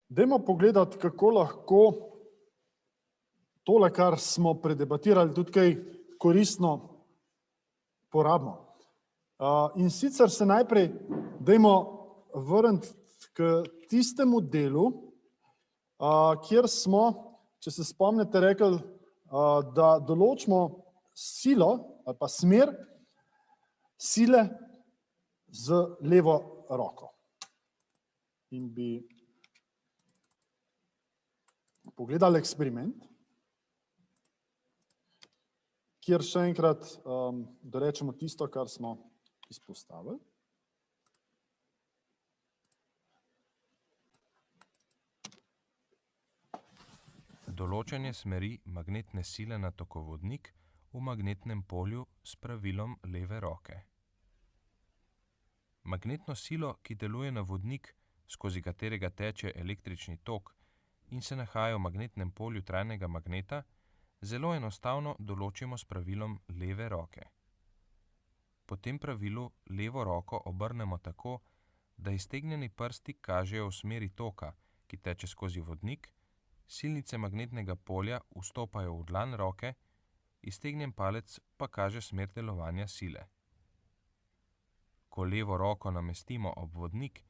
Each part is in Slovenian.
Dajmo pogledati, kako lahko tole, kar smo predebatirali, tudi kaj koristno porabimo. In sicer se najprej dajmo vrniti k tistemu delu, kjer smo, če se spomnite, rekli, da določimo silo ali pa smer sile z levo roko. In bi pogledali eksperiment, kjer še enkrat dorečemo tisto, kar smo izpostavili. Določanje smeri magnetne sile na tokovodnik v magnetnem polju s pravilom leve roke. Magnetno silo, ki deluje na vodnik, skozi katerega teče električni tok in se nahaja v magnetnem polju trajnega magneta, zelo enostavno določimo s pravilom leve roke. Po tem pravilu levo roko obrnemo tako, da iztegnjeni prsti kažejo v smeri toka, ki teče skozi vodnik, silnice magnetnega polja vstopajo v dlan roke, iztegnjen palec pa kaže smer delovanja sile. Ko levo roko namestimo ob vodnik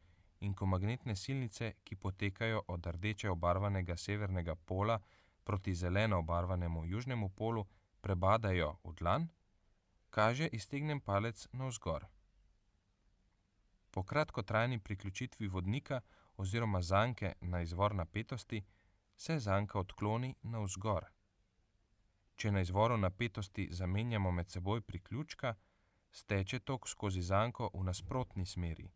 in ko magnetne silnice, ki potekajo od rdeče obarvanega severnega pola proti zeleno obarvanemu južnemu polu, prebadajo v dlan, kaže iztegnjen palec navzgor. Po kratkotrajni priključitvi vodnika oziroma zanke na izvor napetosti se zanka odkloni navzgor. Če na izvoru napetosti zamenjamo med seboj priključka, steče tok skozi zanko v nasprotni smeri,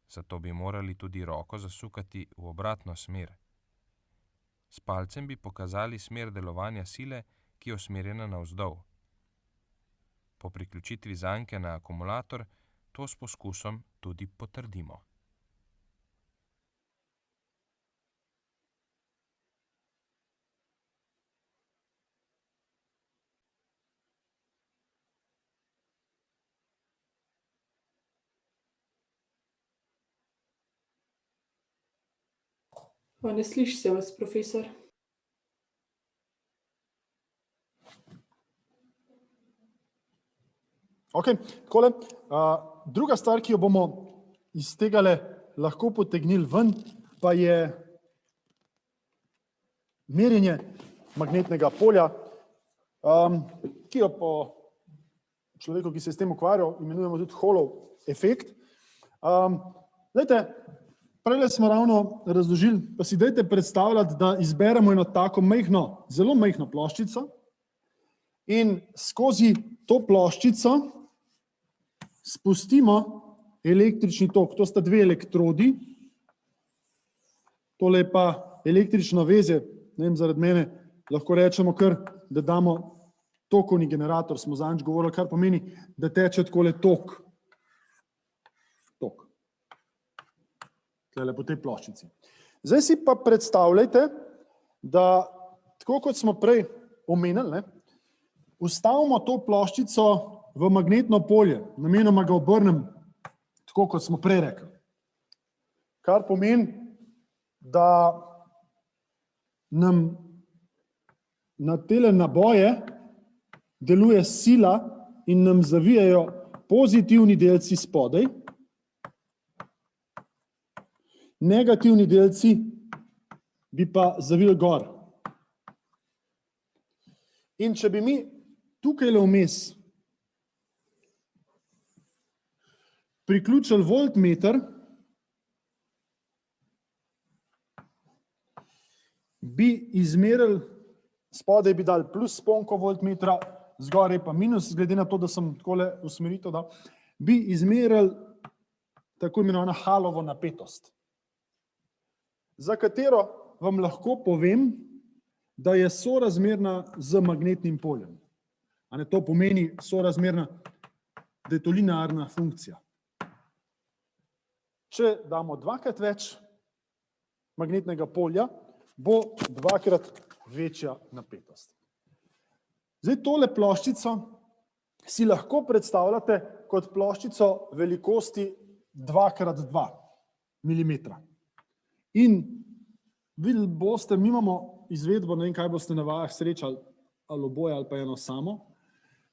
zato bi morali tudi roko zasukati v obratno smer. S palcem bi pokazali smer delovanja sile, ki je usmerjena navzdol. Po priključitvi zanke na akumulator to s poskusom tudi potrdimo. Ne sliši se vas, profesor. Ok, takole. Druga stvar, ki jo bomo iz tegale lahko potegnili ven, pa je merjenje magnetnega polja, ki jo po človeku, ki se je s tem ukvarjal, imenujemo tudi Hallov efekt. Glejte, prej smo ravno razložili, pa si dajte predstavljati, da izberemo eno tako majhno, zelo majhno ploščico in skozi to ploščico spustimo električni tok. To sta dve elektrodi, tole je pa električno vezje, ne vem, zaradi mene lahko rečemo kar, da damo tokovni generator, smo zadnjič govorili, kar pomeni, da teče takole tok. Tole po tej ploščici. Zdaj si pa predstavljajte, da tako kot smo prej omenili, vstavimo to ploščico v magnetno polje, namenoma ga obrnem, tako kot smo prej rekli. Kar pomeni, da nam na tele naboje deluje sila in nam zavijajo pozitivni delci spodaj, negativni delci bi pa zavili gor. In če bi mi tukajle vmes priključili voltmeter, bi izmerili, spodaj bi dali plus sponko voltmetra, zgoraj pa minus, glede na to, da sem takole usmeritev dal, bi izmerili tako imenovano Hallovo napetost, za katero vam lahko povem, da je sorazmerna z magnetnim poljem. To pomeni sorazmerna, da je to linearna funkcija. Če damo dvakrat več magnetnega polja, bo dvakrat večja napetost. Zdaj tole ploščico si lahko predstavljate kot ploščico velikosti 2x2 mm. In Videli boste, mi imamo izvedbo, ne vem, kaj boste na vajah srečali, ali oboje ali pa eno samo,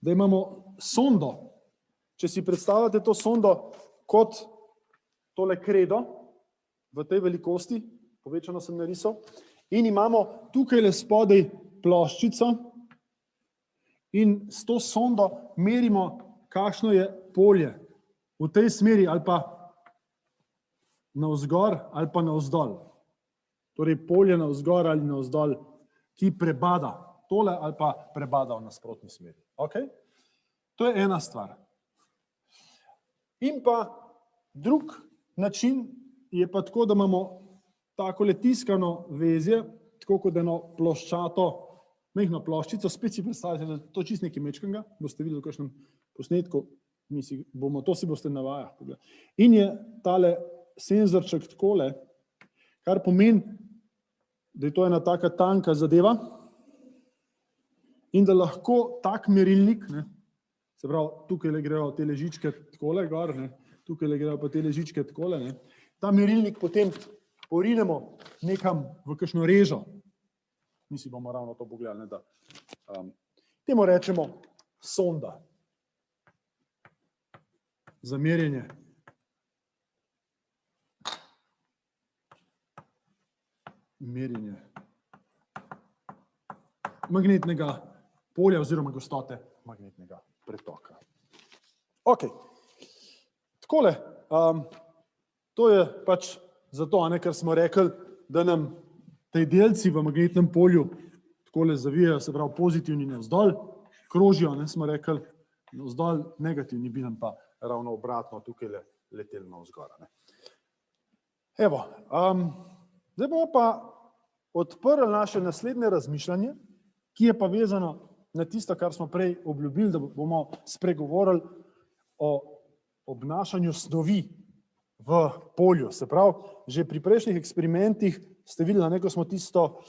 da imamo sondo. Če si predstavljate to sondo kot tole kredo v tej velikosti, povečano sem narisal, in imamo tukaj le spodaj ploščico in s to sondo merimo, kakšno je polje v tej smeri ali pa navzgor ali pa navzdol. Torej polje navzgor ali navzdol, ki prebada tole ali pa prebada v nasprotni smeri. Okay? To je ena stvar. In pa drug način je pa tako, da imamo takole tiskano vezje, tako kot eno ploščato, majhno ploščico, spet si predstavljate, da to čist nekaj mečkega, boste videli v kakšnem posnetku, to si boste na vajah pogledali. In je tale senzorček takole, kar pomeni, da je to ena taka tanka zadeva in da lahko tak merilnik, ne, se pravi, tukaj grejo te ležičke takole gor, ne, tukaj grejo pa te ležičke takole, ne, ta merilnik potem porinemo nekam v kakšno režo. Mi si bomo ravno to pogledali, ne, da temu rečemo sonda za merjenje magnetnega polja oziroma gostote magnetnega pretoka. Ok, takole, to je pač zato, ker smo rekli, da nam tej delci v magnetnem polju takole zavijajo, se pravi pozitivni navzdol, krožijo, ne, smo rekli, navzdol, negativni bi nam pa ravno obratno tukaj leteli navzgor. Evo, zdaj bomo pa odprli naše naslednje razmišljanje, ki je pa vezano na tisto, kar smo prej obljubili, da bomo spregovorili o obnašanju snovi v polju. Se pravi, že pri prejšnjih eksperimentih ste videli, ko smo tisto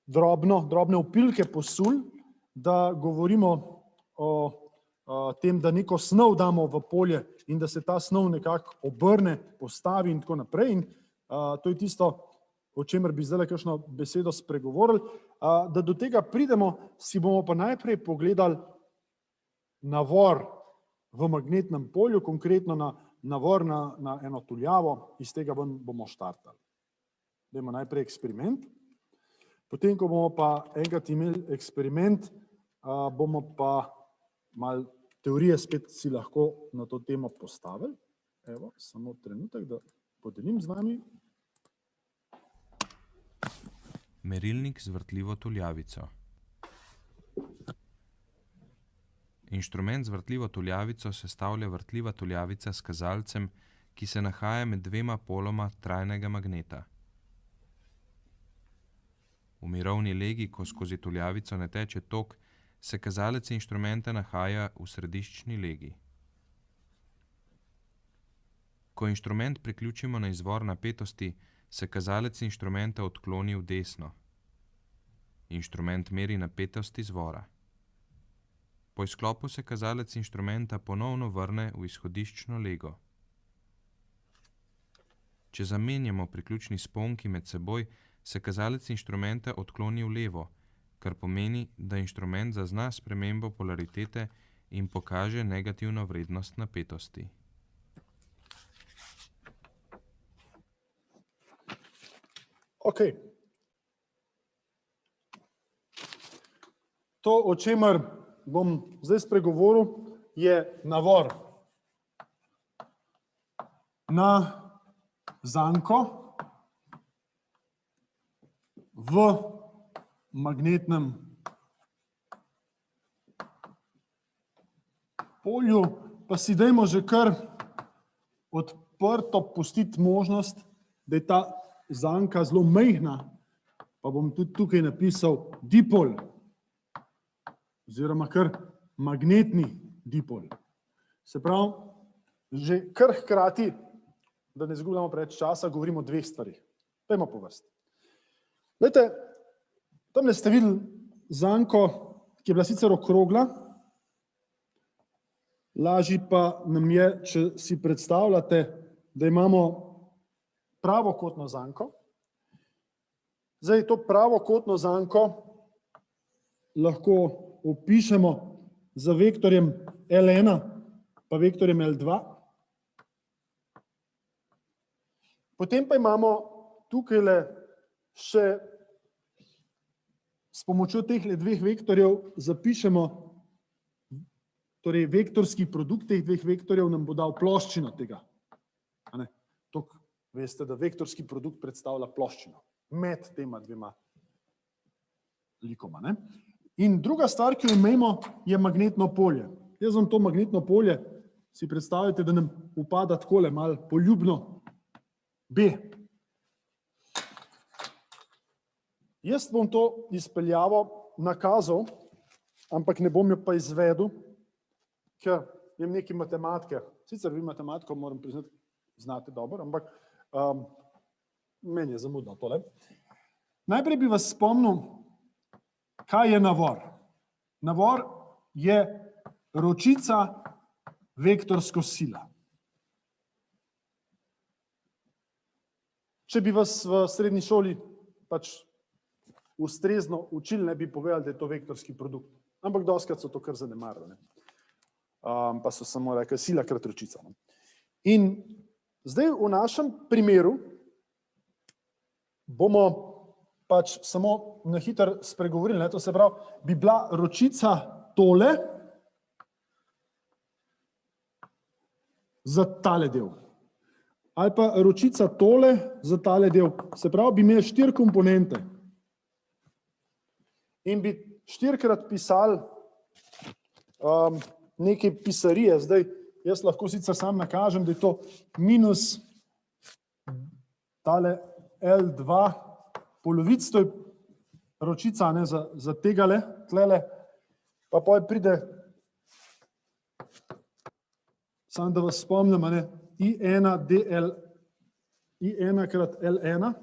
drobne opilke posuli, da govorimo o tem, da neko snov damo v polje in da se ta snov nekako obrne, postavi in tako naprej. In to je tisto, o čemer bi zdaj kakšno besedo spregovorili. Da do tega pridemo, si bomo pa najprej pogledali navor v magnetnem polju, konkretno navor na eno tuljavo, iz tega bomo štartali. Dajmo najprej eksperiment. Potem, ko bomo pa enkrat imeli eksperiment, bomo pa malo teorije spet si lahko na to temo postavili. Evo, samo trenutek, da podelim z vami. Merilnik z vrtljivo tuljavico. Inštrument z vrtljivo tuljavico sestavlja vrtljiva tuljavica s kazalcem, ki se nahaja med dvema poloma trajnega magneta. V mirovni legi, ko skozi tuljavico ne teče tok, se kazalec inštrumenta nahaja v središčni legi. Ko inštrument priključimo na izvor napetosti, se kazalec inštrumenta odkloni v desno. Inštrument meri napetost izvora. Po izklopu se kazalec inštrumenta ponovno vrne v izhodiščno lego. Če zamenjamo priključni sponki med seboj, se kazalec inštrumenta odkloni v levo, kar pomeni, da inštrument zazna spremembo polaritete in pokaže negativno vrednost napetosti. Ok. To, o čemer bom zdaj spregovoril, je navor na zanko v magnetnem polju, pa si dajmo že kar odprto pustiti možnost, da je ta zanka zelo majhna, pa bom tudi tukaj napisal dipol, oziroma kar magnetni dipol. Se pravi, že kar hkrati, da ne izgubljamo preveč časa, govorimo o dveh stvarih. Pojdimo po vrsti. Glejte, tamle ste videli zanko, ki je bila sicer okrogla, lažje pa nam je, če si predstavljate, da imamo pravokotno zanko. Zdaj to pravokotno zanko lahko opišemo z vektorjem L1 pa vektorjem L2. Potem pa imamo tukajle še s pomočjo teh dveh vektorjev zapišemo, torej vektorski produkt teh dveh vektorjev nam bo dal ploščino tega. Tok veste, da vektorski produkt predstavlja ploščino med tema dvema likoma. In druga stvar, ki jo imamo, je magnetno polje. Jaz vam to magnetno polje, si predstavljate, da nam upada takole malo poljubno B. Jaz bom to izpeljavo nakazal, ampak ne bom jo pa izvedel, ker imam nekaj matematike. Sicer vi matematiko, moram priznati, znate dobro, ampak meni je zamudno tole. Najprej bi vas spomnil, kaj je navor. Navor je ročica vektorsko sila. Če bi vas v srednji šoli pač ustrezno učili, ne bi povedali, da je to vektorski produkt. Ampak dostikrat so to kar zanemarili. Pa so samo rekli sila krat ročica. In zdaj v našem primeru bomo pač samo na hitro spregovorili, to se pravi, bi bila ročica tole za tale del. Ali pa ročica tole za tale del. Se pravi, bi imeli 4 komponente. In bi 4-krat pisali neke pisarije. Zdaj, jaz lahko sicer sam nakažem, da je to minus tale L2 polovic, to je ročica za tegale, tlele, pa potem pride, samo da vas spomnim, I1 dl, I1 krat L1,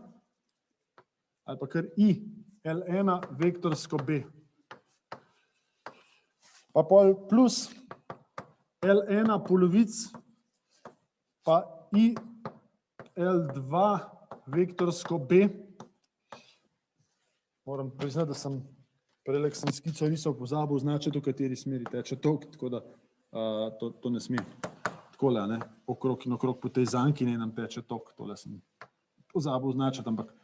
ali pa kar I L1 vektorsko B. Pa pol plus L1 polovic, pa I L2 vektorsko B. Moram priznati, da sem prelek sem skico risal pozabil označiti, v kateri smeri teče tok, tako da to ne sme takole, okrog in okrog po tej zanki ne nam teče tok, tole sem pozabil označiti, ampak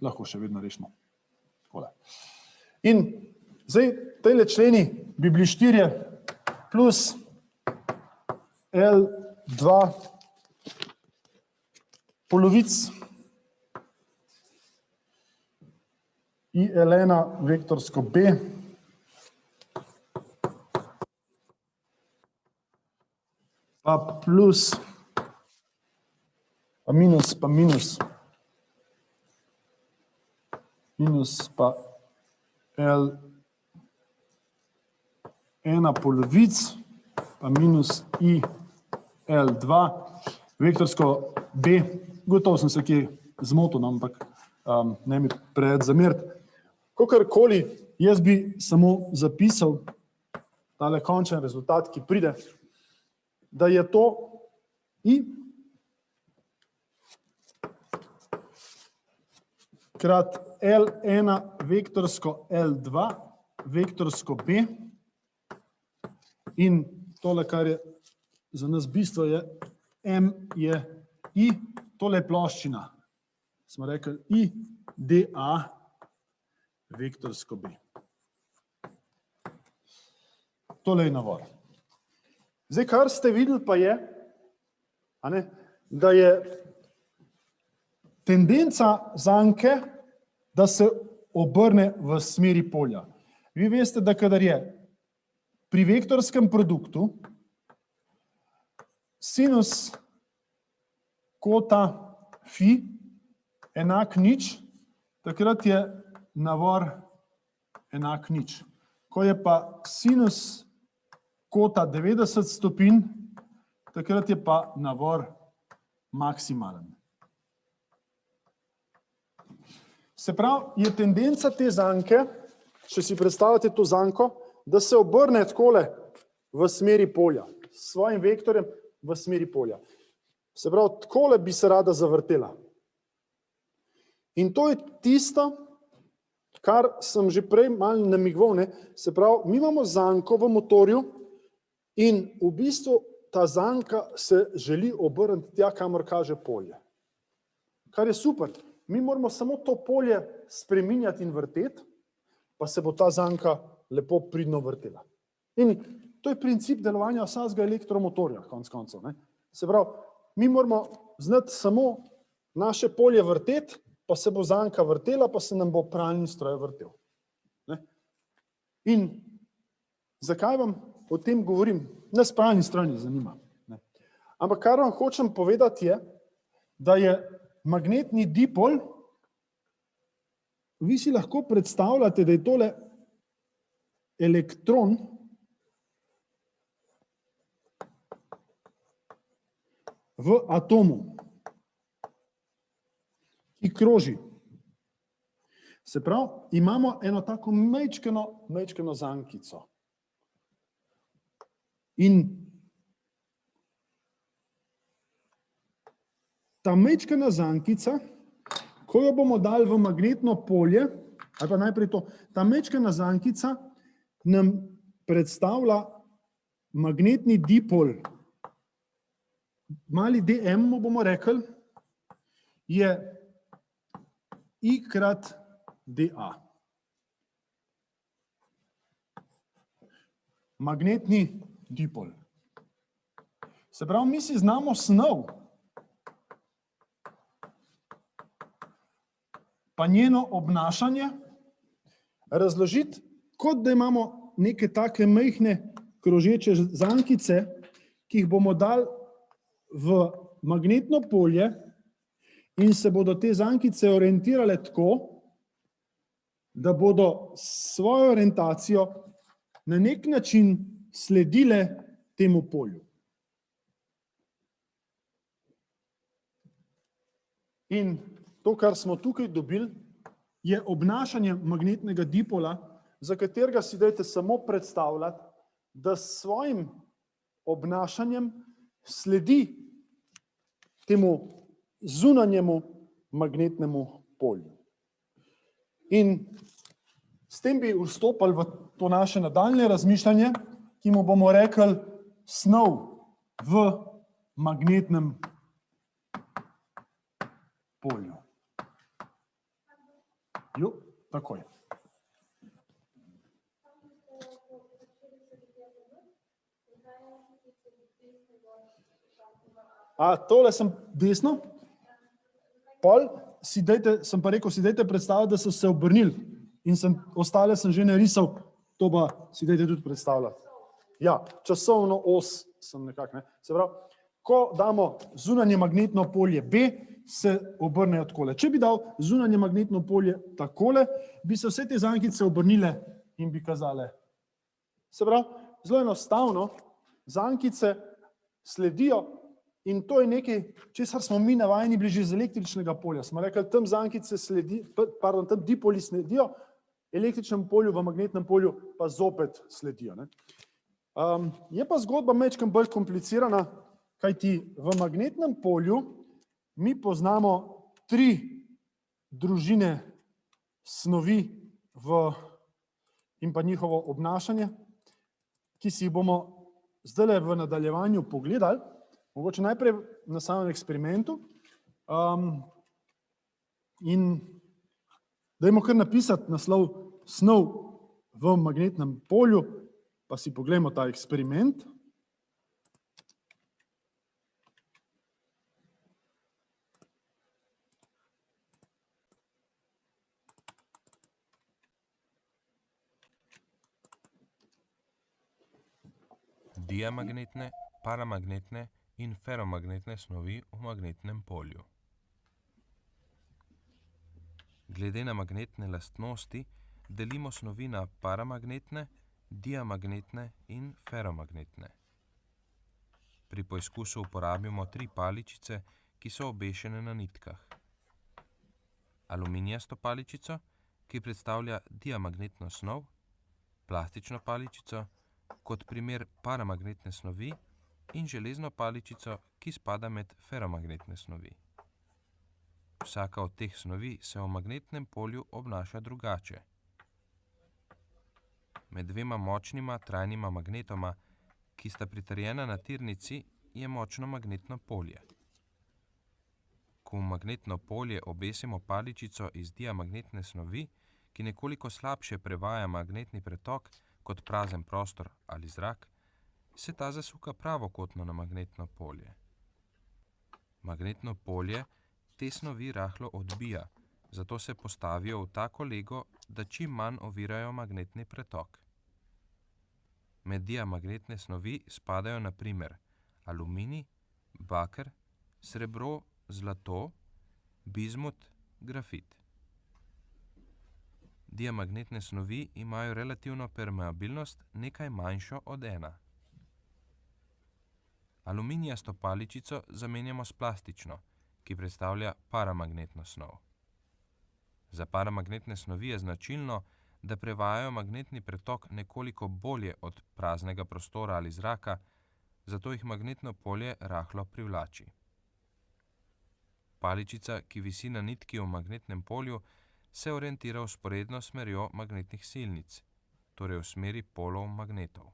lahko še vedno rešimo. Takole. In zdaj, tejle členi bi bili 4 plus L2 polovic I L1 vektorsko B pa plus pa minus pa L1 polovic pa minus I L2 vektorsko B. Gotovo sem se kje zmotil, ampak ne mi preveč zameriti. Kakorkoli, jaz bi samo zapisal tale končen rezultat, ki pride, da je to I krat L1 vektorsko L2 vektorsko B in tole, kar je za nas bistvo, je M je I, tole je ploščina. Smo rekli I dA vektorsko B. Tole je navor. Zdaj, kar ste videli pa je, da je tendenca zanke, da se obrne v smeri polja. Vi veste, da kadar je pri vektorskem produktu sinus kota fi enak nič, takrat je navor enak nič. Ko je pa sinus kota 90 stopinj, takrat je pa navor maksimalen. Se pravi, je tendenca te zanke, če si predstavljate to zanko, da se obrne takole v smeri polja, s svojim vektorjem v smeri polja. Se pravi, takole bi se rada zavrtela. In to je tisto, kar sem že prej malo namigoval, ne, se pravi, mi imamo zanko v motorju in v bistvu ta zanka se želi obrniti tja, kamor kaže polje. Kar je super. Mi moramo samo to polje spreminjati in vrteti, pa se bo ta zanka lepo pridno vrtela. In to je princip delovanja vsakega elektromotorja, konec koncev, ne. Se pravi, mi moramo znati samo naše polje vrteti, pa se bo zanka vrtela, pa se nam bo pralni stroj vrtel. Ne? In zakaj vam o tem govorim? Nas pralni stroj ne zanima. Ne? Ampak kar vam hočem povedati je, da je magnetni dipol, vi si lahko predstavljate, da je tole elektron, v atomu, ki kroži. Se pravi, imamo eno tako majčkeno zankico. In ta majčkena zankica, ko jo bomo dali v magnetno polje, ali pa najprej to, ta majčkena zankica nam predstavlja magnetni dipol. Mali dm mu bomo rekli, je I krat dA. Magnetni dipol. Se pravi, mi si znamo snov, pa njeno obnašanje razložiti, kot da imamo neke take majhne krožeče zankice, ki jih bomo dali v magnetno polje in se bodo te zankice orientirale tako, da bodo svojo orientacijo na nek način sledile temu polju. In to, kar smo tukaj dobili, je obnašanje magnetnega dipola, za katerega si dajte samo predstavljati, da s svojim obnašanjem sledi temu zunanjemu magnetnemu polju. In s tem bi vstopali v to naše nadaljnje razmišljanje, ki mu bomo rekli snov v magnetnem polju. Jo, tako je. A tole sem desno? Pol si dajte, sem pa rekel, si dajte predstavljati, da so se obrnili in ostale sem že narisal, to pa si dajte tudi predstavljati. Ja, časovno os sem nekako, ne. Se pravi, ko damo zunanje magnetno polje B, se obrnejo takole. Če bi dal zunanje magnetno polje takole, bi se vse te zankice obrnile in bi kazale. Se pravi, zelo enostavno, zankice sledijo in to je nekaj, česar smo mi navajeni bili že iz električnega polja. Smo rekli, tam zankice tam dipoli sledijo, električnem polju, v magnetnem polju pa zopet sledijo, ne. Je pa zgodba majčkeno bolj komplicirana, kajti v magnetnem polju mi poznamo 3 družine snovi in pa njihovo obnašanje, ki si jih bomo zdajle v nadaljevanju pogledali, mogoče najprej na samem eksperimentu. In dajmo kar napisati naslov snov v magnetnem polju, pa si poglejmo ta eksperiment. Diamagnetne, paramagnetne in feromagnetne snovi v magnetnem polju. Glede na magnetne lastnosti delimo snovi na paramagnetne, diamagnetne in feromagnetne. Pri poizkusu uporabimo 3 paličice, ki so obešene na nitkah. Aluminijasto paličico, ki predstavlja diamagnetno snov, plastično paličico, kot primer paramagnetne snovi, in železno paličico, ki spada med feromagnetne snovi. Vsaka od teh snovi se v magnetnem polju obnaša drugače. med dvema močnima trajnima magnetoma, ki sta pritrjena na tirnici, je močno magnetno polje. Ko v magnetno polje obesimo paličico iz diamagnetne snovi, ki nekoliko slabše prevaja magnetni pretok kot prazen prostor ali zrak, se ta zasuka pravokotno na magnetno polje. Magnetno polje te snovi rahlo odbija, zato se postavijo v tako lego, da čim manj ovirajo magnetni pretok. Med diamagnetne snovi spadajo na primer aluminij, baker, srebro, zlato, bizmut, grafit. Diamagnetne snovi imajo relativno permeabilnost nekaj manjšo od 1. Aluminijasto paličico zamenjamo s plastično, ki predstavlja paramagnetno snov. Za paramagnetne snovi je značilno, da prevajajo magnetni pretok nekoliko bolje od praznega prostora ali zraka, zato jih magnetno polje rahlo privlači. Paličica, ki visi na nitki v magnetnem polju, se orientira vzporedno s smerjo magnetnih silnic, torej v smeri polov magnetov.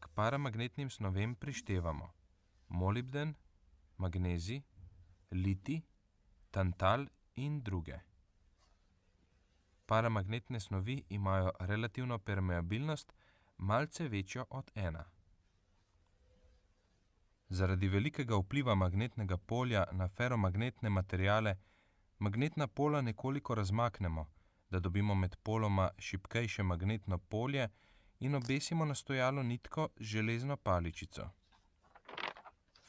K paramagnetnim snovem prištevamo molibden, magnezij, litij, tantal in druge. Paramagnetne snovi imajo relativno permeabilnost malce večjo od 1. Zaradi velikega vpliva magnetnega polja na feromagnetne materiale magnetna pola nekoliko razmaknemo, da dobimo med poloma šibkejše magnetno polje in obesimo na stojalo nitko z železno paličico.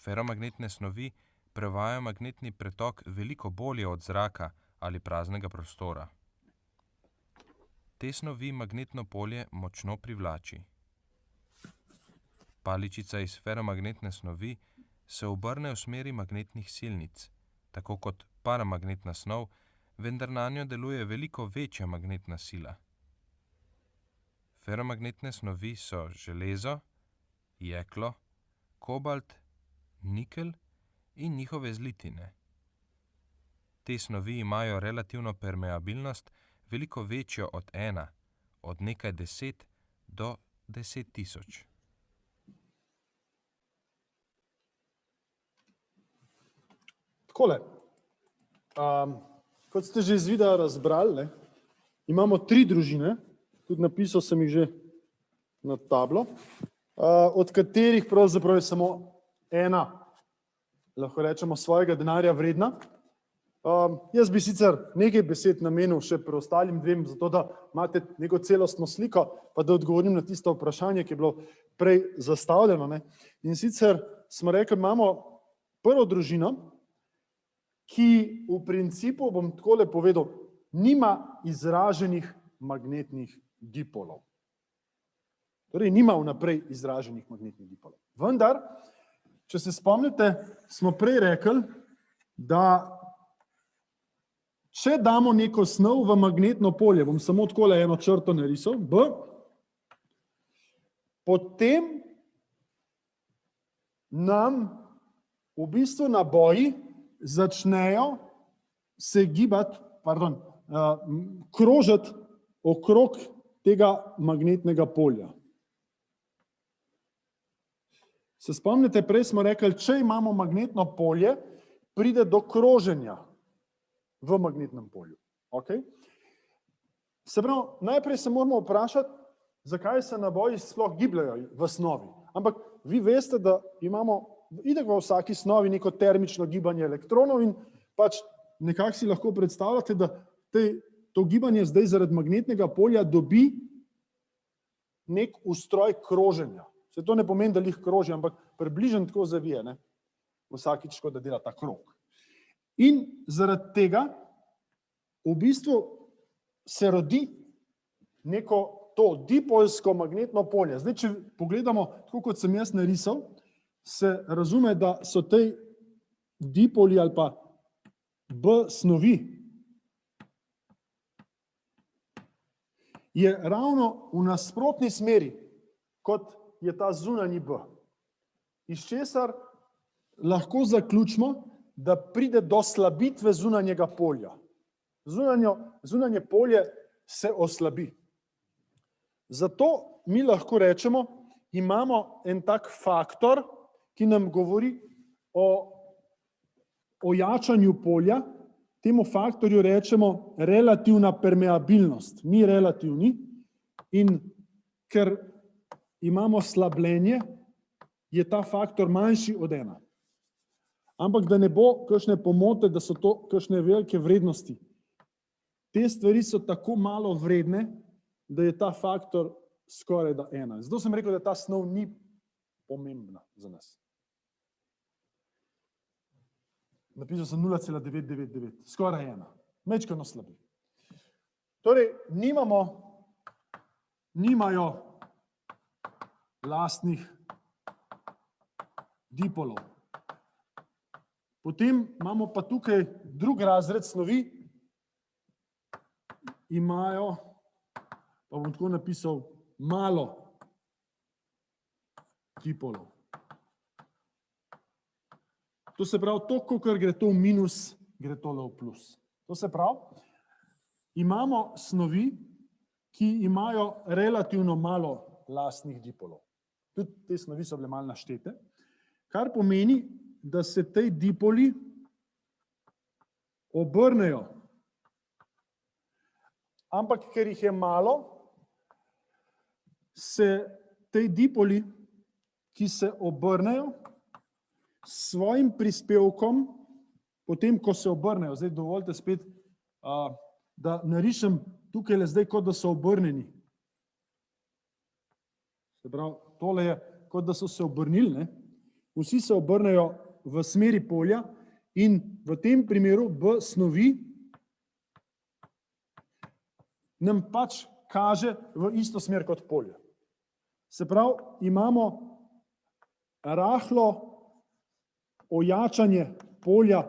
Feromagnetne snovi prevajajo magnetni pretok veliko bolje od zraka ali praznega prostora. Te snovi magnetno polje močno privlači. Paličica iz feromagnetne snovi se obrne v smeri magnetnih silnic, tako kot paramagnetna snov, vendar nanjo deluje veliko večja magnetna sila. Feromagnetne snovi so železo, jeklo, kobalt, nikelj in njihove zlitine. Te snovi imajo relativno permeabilnost veliko večjo od 1, od nekaj 10 do 10.000. Takole, kot ste že iz videa razbrali, imamo 3 družine, tudi napisal sem jih že na tablo, od katerih pravzaprav je samo ena, lahko rečemo, svojega denarja vredna. Jaz bi sicer nekaj besed namenil še preostalim dvem, zato da imate neko celostno sliko, pa da odgovorim na tisto vprašanje, ki je bilo prej zastavljeno. In sicer smo rekli, imamo prvo družino, ki v principu, bom takole povedal, nima izraženih magnetnih dipolov. Torej, nima vnaprej izraženih magnetnih dipolov. Vendar, če se spomnite, smo prej rekli, da če damo neko snov v magnetno polje, bom samo takole eno črto narisal, B, potem nam v bistvu naboji začnejo se gibati, krožiti okrog tega magnetnega polja. Se spomnite, prej smo rekli, če imamo magnetno polje, pride do kroženja v magnetnem polju. Okay? Se pravi, najprej se moramo vprašati, zakaj se naboji sploh gibljajo v snovi. Ampak vi veste, da imamo itak v vsaki snovi neko termično gibanje elektronov in pač nekako si lahko predstavljate, da to gibanje zdaj zaradi magnetnega polja dobi nek ustroj kroženja. Se to ne pomeni, da jih kroži, ampak približno tako zavije, ne? Vsakič, ko da dela ta krog. In zaradi tega v bistvu se rodi neko to dipolsko magnetno polje. Zdaj, če pogledamo, tako kot sem jaz narisal, se razume, da so te dipoli ali pa B snovi je ravno v nasprotni smeri, kot je ta zunanji B. Iz česar lahko zaključimo, da pride do slabitve zunanjega polja. Zunanje polje se oslabi. Zato mi lahko rečemo, imamo en tak faktor, ki nam govori o ojačanju polja, temu faktorju rečemo relativna permeabilnost. Ni relativni in ker imamo slabljenje, je ta faktor manjši od 1. Ampak da ne bo kakšne pomote, da so to kakšne velike vrednosti. Te stvari so tako malo vredne, da je ta faktor skoraj da 1. Zato sem rekel, da ta snov ni pomembna za nas. Napisal sem 0,999, skoraj 1. Mečkano slabi. Torej, nimajo lastnih dipolov. Potem imamo pa tukaj drug razred snovi, imajo, pa bom tako napisal, malo dipolov. To se pravi, toliko, kar gre to v minus, gre tole v plus. To se pravi, imamo snovi, ki imajo relativno malo lastnih dipolov. Tudi te snovi so bile malo naštete, kar pomeni, da se tej dipoli obrnejo. Ampak, ker jih je malo, se tej dipoli, ki se obrnejo, s svojim prispevkom, potem, ko se obrnejo, zdaj dovolite spet, da narišem tukaj zdaj, kot da so obrnjeni. Se pravi, tole je, kot da so se obrnili, ne? Vsi se obrnejo v smeri polja in v tem primeru B snovi nam pač kaže v isto smer kot polje. Se pravi, imamo rahlo ojačanje polja,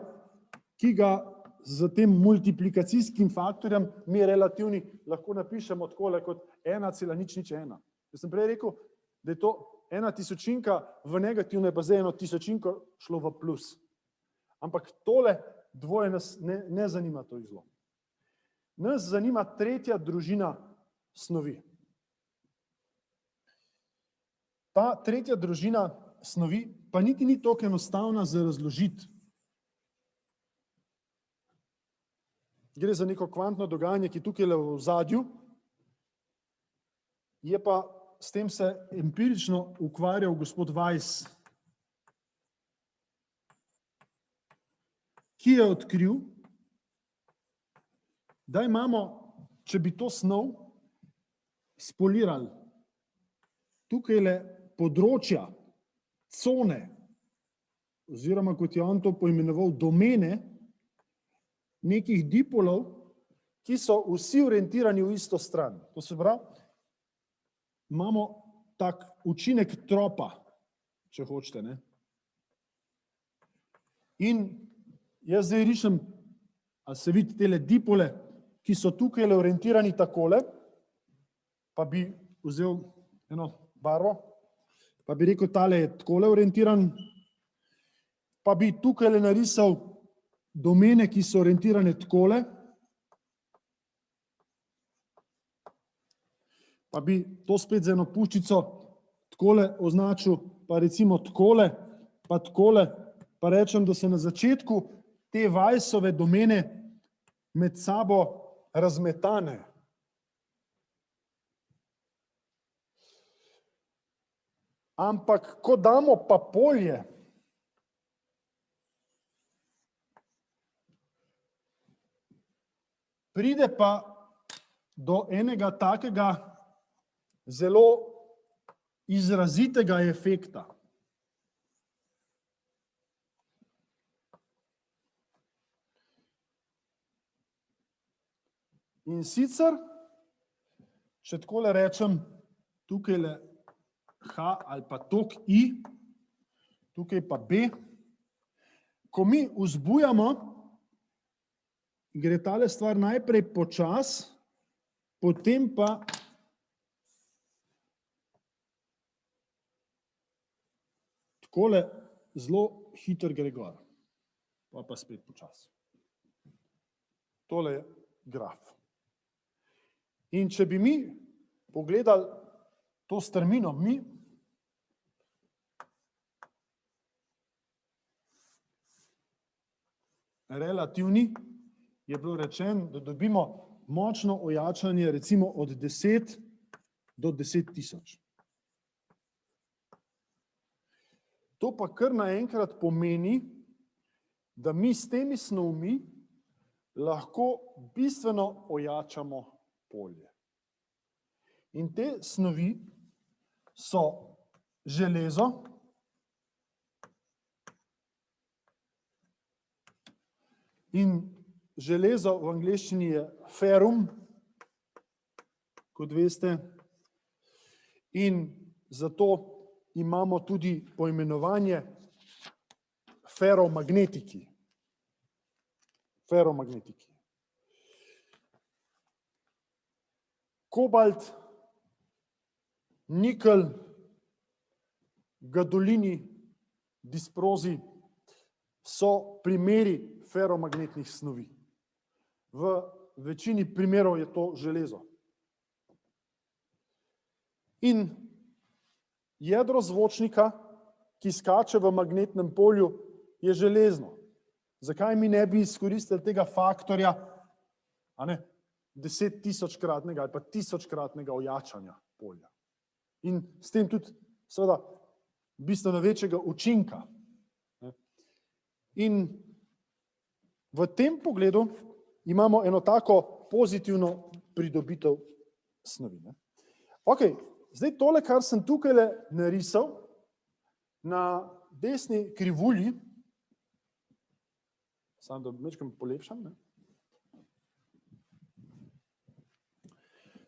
ki ga z tem multiplikacijskim faktorjem mi relativni lahko napišemo takole kot 1,001. Jaz sem prej rekel, da je to 1/1000 v negativno, je pa zdaj 1/1000 šlo v plus. Ampak tole dvoje nas ne zanima to zelo. Nas zanima tretja družina snovi. Ta tretja družina snovi pa niti ni toliko enostavna za razložiti. Gre za neko kvantno dogajanje, ki tukaj je v ozadju, je pa s tem se empirično ukvarjal gospod Weiss, ki je odkril, da imamo, če bi to snov spolirali, tukaj le področja, cone, oziroma kot je on to poimenoval, domene nekih dipolov, ki so vsi orientirani v isto stran. To se pravi, imamo tak učinek tropa, če hočete, ne. In jaz zdaj rišem, a se vidi tele dipole, ki so tukaj orientirani takole, pa bi vzel eno barvo, pa bi rekel, tale je takole orientiran, pa bi tukaj narisal domene, ki so orientirane takole, pa bi to spet z eno puščico takole označil, pa recimo takole, pa rečem, da so na začetku te Weissove domene med sabo razmetane. Ampak, ko damo pa polje, pride pa do enega takega zelo izrazitega efekta. In sicer, če takole rečem, tukaj H ali pa tok I, tukaj pa B, ko mi vzbujamo, gre tale stvar najprej počas, potem pa takole zelo hitro gre gor, pa spet počas. Tole je graf. In če bi mi pogledali to strmino mi, relativni, je bilo rečeno, da dobimo močno ojačanje recimo od 10 do 10.000. To pa kar naenkrat pomeni, da mi s temi snovmi lahko bistveno ojačamo polje. In te snovi so železo, in železo v angleščini je ferrum, kot veste, in zato imamo tudi poimenovanje feromagnetiki. Feromagnetiki. Kobalt, nikelj, gadolini, disprozi so primeri feromagnetnih snovi. V večini primerov je to železo. In jedro zvočnika, ki skače v magnetnem polju, je železno. Zakaj mi ne bi izkoristili tega faktorja, 10.000-kratnega ali pa 1000-kratnega ojačanja polja? In s tem tudi seveda bistveno večjega učinka. In v tem pogledu imamo eno tako pozitivno pridobitev snovi. Ok, zdaj tole, kar sem tukaj narisal na desni krivulji, samo da majčkeno polepšam.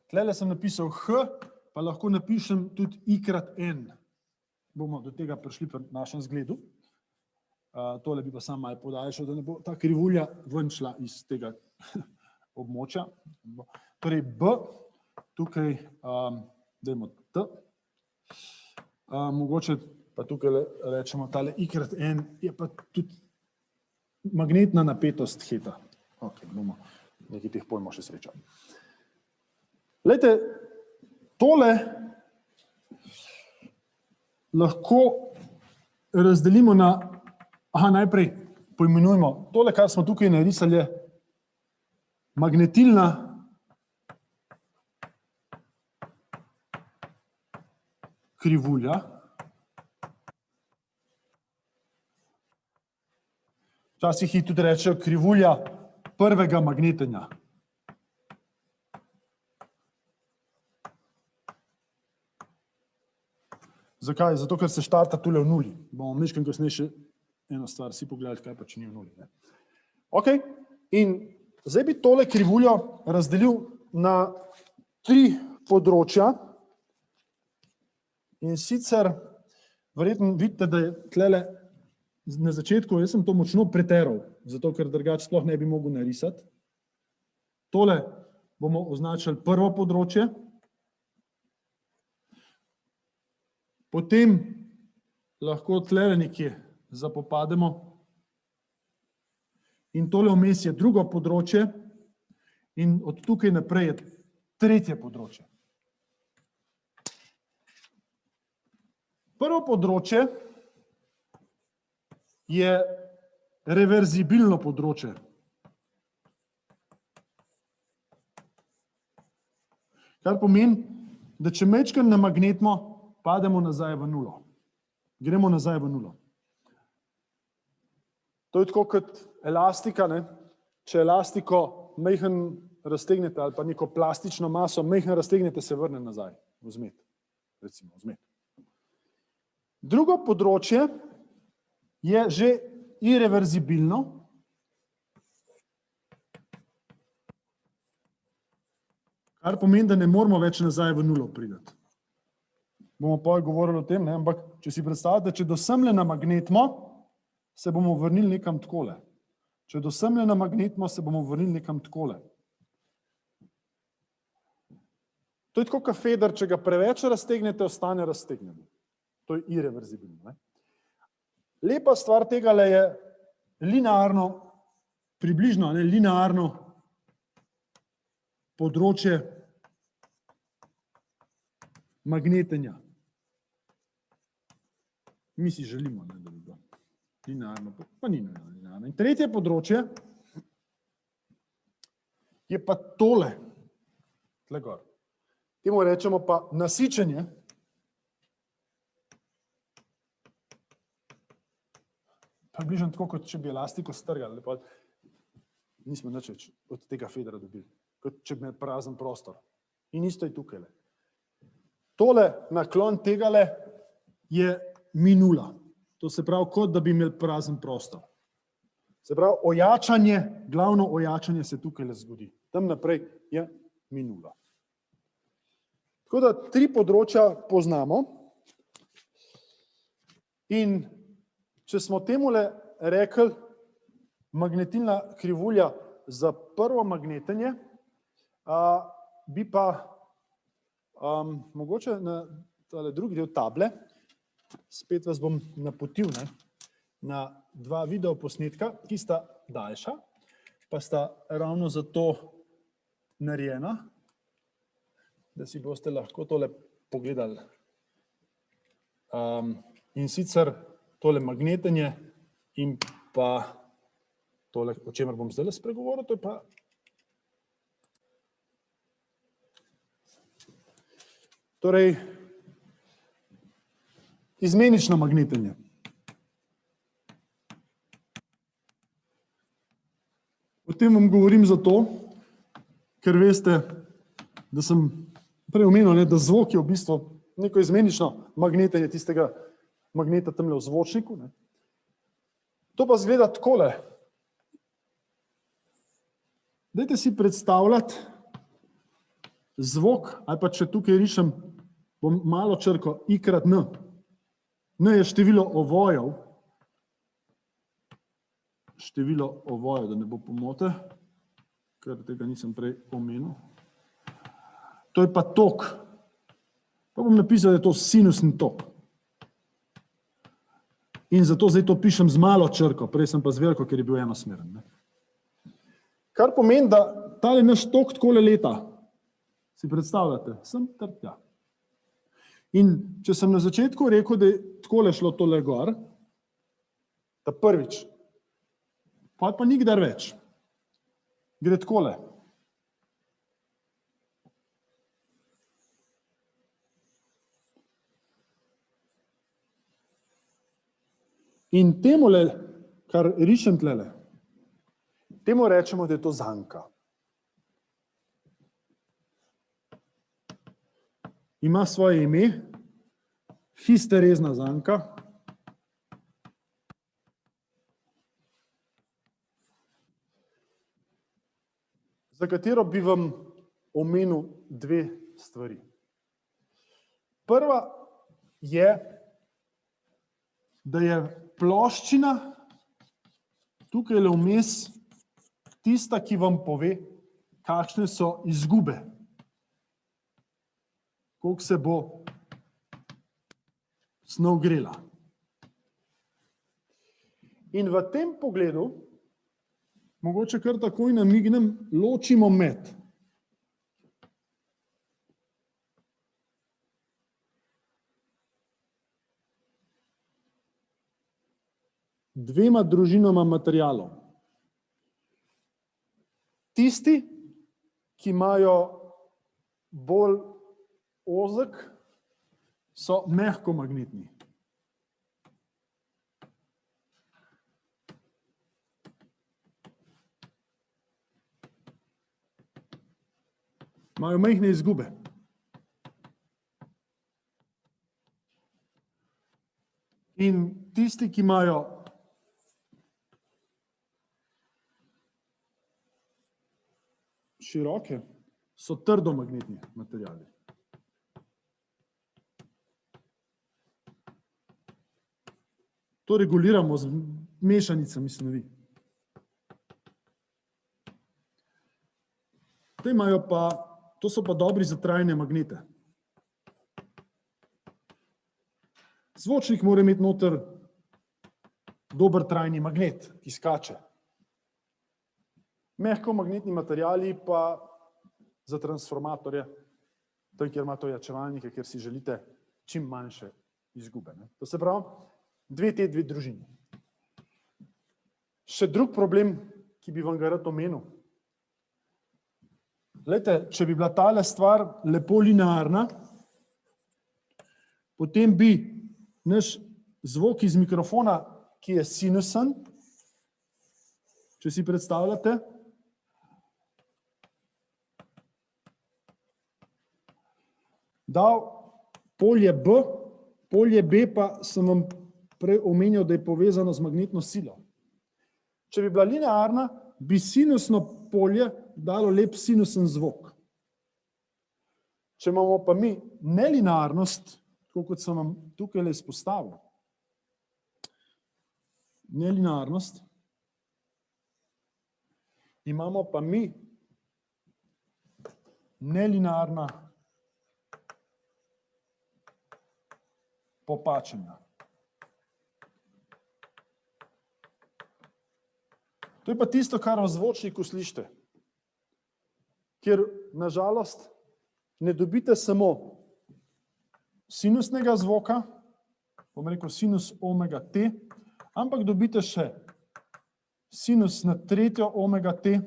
Tlele sem napisal H, pa lahko napišem tudi I krat N. Bomo do tega prišli pri našem zgledu. Tole bi pa sam malo podaljšal, da ne bo ta krivulja ven šla iz tega območja. Torej B, tukaj dajmo T. Mogoče pa tukaj rečemo tale I krat N, je pa tudi magnetna napetost heta. Ok, bomo nekaj teh pojmov še srečali. Glejte, tole lahko razdelimo na, najprej poimenujemo, tole, kar smo tukaj narisali, je magnetilna krivulja. Včasih ji tudi rečejo krivulja prvega magnetenja. Zakaj? Zato, ker se štarta tule v nuli. Bomo miškem kasneje še eno stvar si pogledali, kaj pa če ni v nuli. Ok, in zdaj bi tole krivuljo razdelil na 3 področja. In sicer, verjetno vidite, da je tlele na začetku, jaz sem to močno preteral, zato ker drugače sploh ne bi mogel narisati. Tole bomo označili prvo področje. Potem lahko tlele nekje zapopademo. In tole vmes je drugo področje. In od tukaj naprej je tretje področje. Prvo področje je reverzibilno področje. Kar pomeni, da če majčkeno namagnetimo, pademo nazaj v nulo. Gremo nazaj v nulo. To je tako kot elastika, ne? Če elastiko majhen raztegnete ali pa neko plastično maso majhen raztegnete, se vrne nazaj v zmet. Recimo v zmet. Drugo področje je že irreverzibilno. Kar pomeni, da ne moramo več nazaj v nulo priti. Bomo pa govorili o tem, ampak če si predstavljate, če do semle namagnetimo, se bomo vrnili nekam takole. Če do semle namagnetimo, se bomo vrnili nekam takole. To je tako kot feder, če ga preveč raztegnete, ostane raztegnjen. To je irreverzibilno. Lepa stvar tega je linearno, približno linearno področje magnetenja. Mi si želimo, da bi bilo linearno, pa ni linearno. In tretje področje je pa tole, tle gor. Temu rečemo pa nasičenje. Približno tako, kot če bi elastiko strgali, pa nismo nič več od tega federa dobili, kot če bi imeli prazen prostor. In isto je tukaj. Tole naklon tegale je minula. To se pravi, kot da bi imeli prazen prostor. Se pravi, ojačanje, glavno ojačanje se tukaj zgodi. Tam naprej je minula. Tako da 3 področja poznamo. In če smo temule rekli magnetilna krivulja za prvo magnetenje, bi pa mogoče na tale drugi del table, spet vas bom napotil na 2 videoposnetka, ki sta daljša, pa sta ravno zato narejena, da si boste lahko tole pogledali. In sicer tole magnetenje in pa tole, o čemer bom zdaj spregovoril, to je pa torej izmenično magnetenje. O tem vam govorim zato, ker veste, da sem prej omenil, da zvok je v bistvu neko izmenično magnetenje tistega magneta tamle v zvočniku. To pa izgleda takole. Dajte si predstavljati zvok, ali pa če tukaj rišem, bom malo črko I krat N. N je število ovojev. Število ovojev, da ne bo pomote, ker tega nisem prej omenil. To je pa tok. Pa bom napisal, da je to sinusni tok. In zato zdaj to pišem z malo črko, prej sem pa z veliko, ker je bil enosmeren. Kar pomeni, da tale naš tok takole leta. Si predstavljate? Sem ter tja. In če sem na začetku rekel, da je takole šlo tole gor, ta prvič, pa nikdar več. Gre takole. In temule, kar rišem tlele, temu rečemo, da je to zanka. Ima svoje ime, histerezna zanka. Za katero bi vam omenil 2 stvari. Prva je, da je ploščina tukaj vmes tista, ki vam pove, kakšne so izgube. Koliko se bo snov grela. In v tem pogledu, mogoče kar takoj namignem, ločimo med dvema družinama materialov. Tisti, ki imajo bolj ozek, so mehkomagnetni. Imajo majhne izgube. In tisti, ki imajo široke, so trdomagnetni materiali. To reguliramo z mešanicami snovi. To so pa dobri za trajne magnete. Zvočnik mora imeti noter dober trajni magnet, ki skače. Mehkomagnetni materiali pa za transformatorje tam, kjer ima to jačevalnike, kjer si želite čim manjše izgube. Ne. To se pravi, dve družini. Še drug problem, ki bi vam ga rad omenil. Glejte, če bi bila tale stvar lepo linearna, potem bi naš zvok iz mikrofona, ki je sinusen, če si predstavljate, dal polje B pa sem vam prej omenjal, da je povezano z magnetno silo. Če bi bila linearna, bi sinusno polje dalo lep sinusen zvok. Če imamo pa mi nelinearnost, tako kot sem vam tukaj izpostavil, nelinearnost, imamo pa mi nelinearna popačenja. To je pa tisto, kar v zvočniku slišite, kjer nažalost ne dobite samo sinusnega zvoka, bom rekel sinus omega t, ampak dobite še sinus na tretjo omega t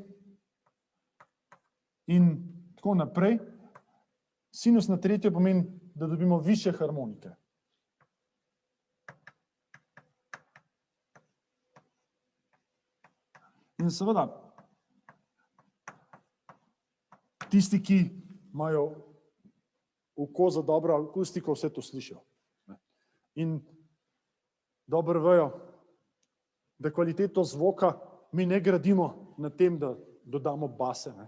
in tako naprej. Sinus na tretjo pomeni, da dobimo višje harmonike. In seveda, tisti, ki imajo oko za dobro akustiko, vse to slišijo. In dobro vejo, da kvaliteto zvoka mi ne gradimo na tem, da dodamo base, ne?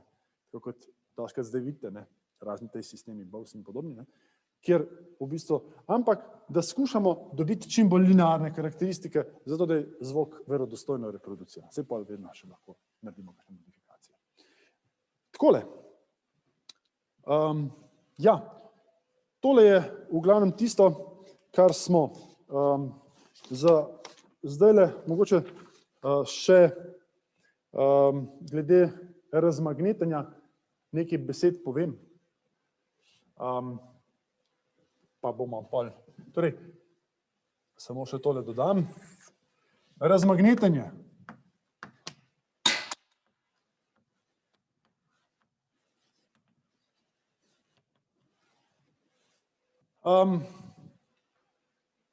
Tako kot dostikrat zdaj vidite, ne? Razni tej sistemi Bose in podobni, ne? Kjer v bistvu, ampak da skušamo dobiti čim bolj linearne karakteristike, zato da je zvok verodostojno reproducira. Saj pa vedno še lahko naredimo kakšne modifikacije. Takole. Ja, tole je v glavnem tisto, kar smo zdajle mogoče še glede razmagnetanja nekaj besed povem. Pa bomo pol. Torej, samo še tole dodam. Razmagnetanje.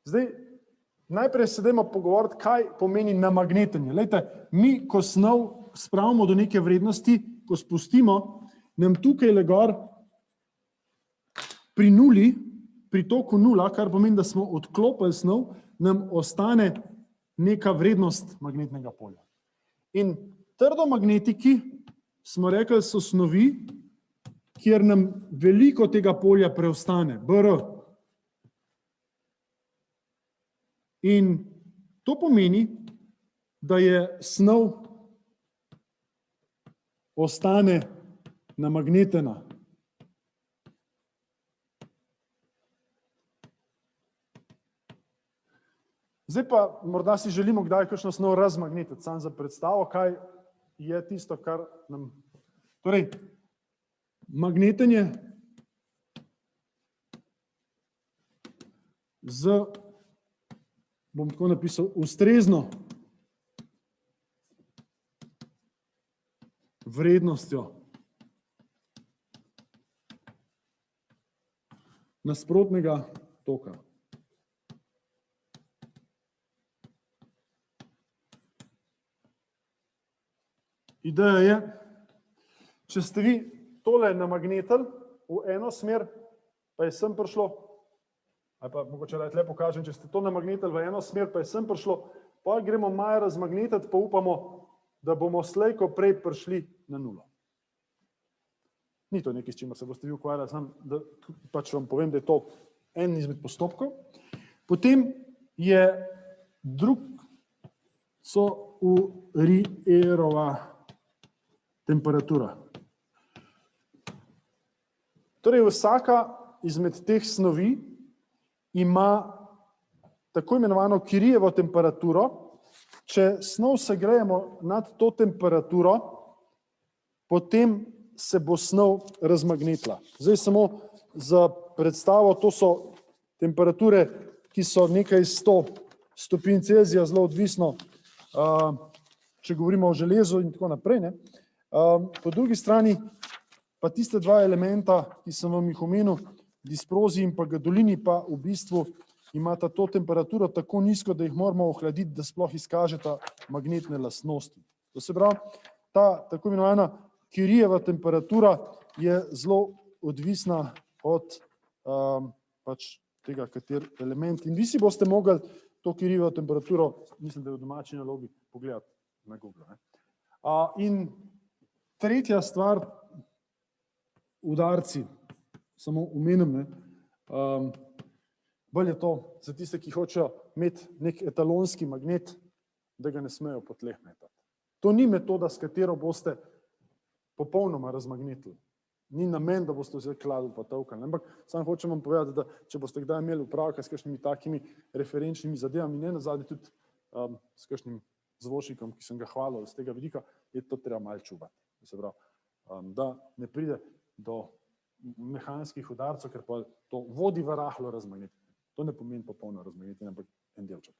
Zdaj, najprej se dajmo pogovoriti, kaj pomeni namagnetanje. Glejte, mi, ko snov spravimo do neke vrednosti, ko spustimo, nam tukaj gor pri nuli, pri toku nula, kar pomeni, da smo odklopili snov, nam ostane neka vrednost magnetnega polja. In trdomagnetiki, smo rekli, so snovi, kjer nam veliko tega polja preostane, Br. In to pomeni, da je snov ostane namagnetena. Zdaj pa morda si želimo kdaj kakšno snov razmagnetiti, samo za predstavo, kaj je tisto, kar nam... Torej, magnetenje z, bom tako napisal, ustrezno vrednostjo nasprotnega toka. Ideja je, če ste vi tole namagnetili v eno smer, pa je sem prišlo, ali pa mogoče le pokažem, če ste to namagnetili v eno smer, pa je sem prišlo, pa gremo malo razmagnetiti, pa upamo, da bomo slej ko prej prišli na nulo. Ni to nekaj, s čimer se boste vi ukvarjali, samo da pač vam povem, da je to en izmed postopkov. Potem je drug Fourierova temperatura. Torej, vsaka izmed teh snovi ima tako imenovano Curiejevo temperaturo. Če snov segrejemo nad to temperaturo, potem se bo snov razmagnetila. Zdaj samo za predstavo, to so temperature, ki so nekaj 100 stopinj Celzija, zelo odvisno, če govorimo o železu in tako naprej. Ne. Po drugi strani pa tiste dva elementa, ki sem vam jih omenil, disprozij in pa gadolini, pa v bistvu imata to temperaturo tako nizko, da jih moramo ohladiti, da sploh izkažeta magnetne lastnosti. To se pravi, ta tako imenovana Curieova temperatura je zelo odvisna od pač tega, kater element. In vi si boste mogli to Curievo temperaturo, mislim, da je v domači nalogi, pogledati na Google. In tretja stvar, udarci, samo omenim, ne, bolj je to za tiste, ki hočejo imeti nek etalonski magnet, da ga ne smejo po tleh metati. To ni metoda, s katero boste popolnoma razmagnetili. Ni namen, da boste vse kladu pa tolkali, ampak samo hočem vam povedati, da če boste kdaj imeli upravka s kakšnimi takimi referenčnimi zadevami, ne nazadnje tudi s kakšnim zvočnikom, ki sem ga hvalil z tega vidika, je to treba malo čuvati. Se pravi, da ne pride do mehanskih udarcev, ker pa to vodi v rahlo razmagnetjenje. To ne pomeni popolno razmagnetjenje, ampak en delček.